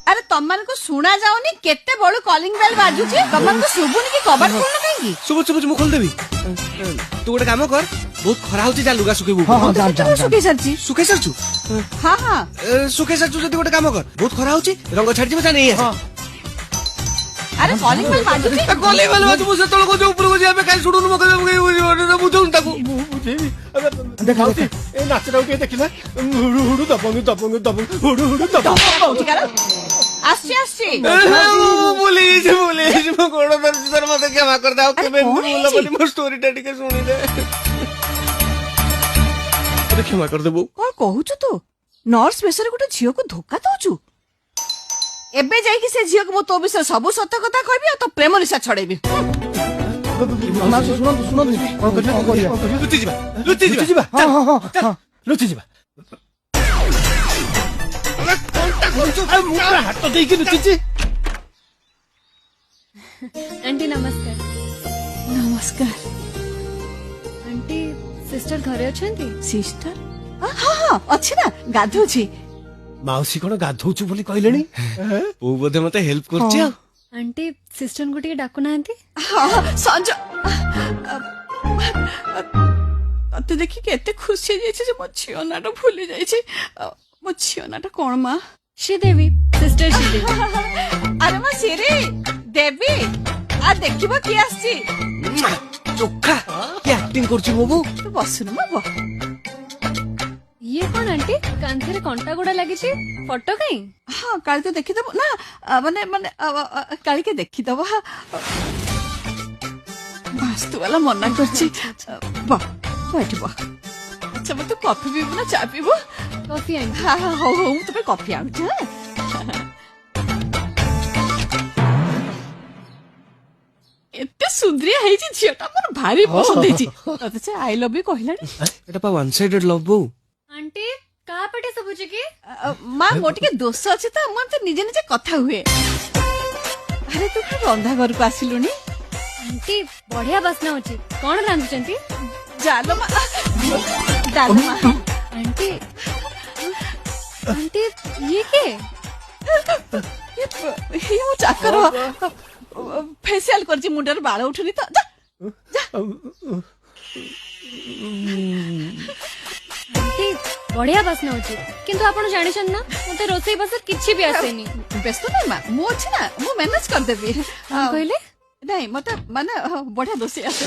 अरे तुम को शुणा जाऊनी केते बड़ू कॉलिंग बेल बाजुची तुम को शुभुनी की कबाड़ खोलना कहीं शुभ मु खोल देबी तू गोटे काम कर बहुत खरा होची जा लुगा सुकेबू सुखे सरची सुके सरचू हाँ हाँ सुके सरचू जदी गोटे काम कर बहुत खरा होची रंग छाड़ी जा नहीं अरे कॉलिंग बेल बाजुची कॉलिंग बेल बाजू मुझे तळ को जो ऊपर को जाबे काई सुडुन मके बुझौन ताकू देखा ए नाचरा के देखिला हुडु हुडु दबंग दबंग दबंग हुडु हुडु दबंग आसी आसी पुलिस पुलिस मो कोड़ दर मते क्षमा कर दाओ के बोला बनी मो स्टोरी टा टिके सुनी दे अरे क्षमा कर दे बो कौन कहूचु तू नर्स बेसर गोटे झियो को धोखा दउचु एबे जाई कि से झियो को तो विषय सब सत्य कथा कहबी तो प्रेम निशा छड़ेबी सुनो लुचि जीवा लुचि जीवा हाथ तो देखी लुचि आंटी नमस्कार नमस्कार आंटी सिस्टर घरे अछंती सिस्टर हाँ हाँ अच्छी ना गाधो छी माउसी कोन गाधौछु बोली कहलेनी ओ बोधे मते हेल्प करछि आंटी सिस्टर को टिके डाकु नांती हाँ संज तो देखी केते खुशी जाई जे मो छियो नाटा भूली जाई छी मो छियो नाटा कोन मां श्रीदेवी सिस्टर श्रीदेवी अरे मां सिरी देवी आ देखिबो की आसी चोखा की एक्टिंग करछि बाबू तू बसनु मां ये कौन आंटी कांथरे कंटा गोड़ा लगी फोटो कहीं हाँ काल तो देखी दबो ना माने माने काल के देखी दबो वास्तु वाला मना करछि बा बैठ बा अच्छा मैं तो कॉफी पीबो ना चाय पीबो कॉफी आंटी हाँ हाँ हो हो तो कॉफी आउ छ एते सुंदरिया है जी झियोटा मोर भारी पसंद है जी अच्छा आई लव यू कहलानी एटा पा वन साइडेड लव बो आंटी कहा पटे सबुची की माँ मोटी के दोष अच्छे तो मन तो निजे निजे कथा हुए अरे तू फिर रंधा घर को आसिलुनी आंटी बढ़िया बासना होची कौन रांधुचंती जालो माँ डालो माँ आंटी आंटी ये के ये वो चाकर फेशियल करची मुंडर बाळ उठुनी तो जा जा आंटी बढ़िया बासना होची किंतु आपण जानिछन ना मते रोसई बास किछि भी आसेनी व्यस्त नहीं माँ मु अच्छी ना मु मैनेज कर देबी कहले नहीं मत माने बढ़िया दोषी आसे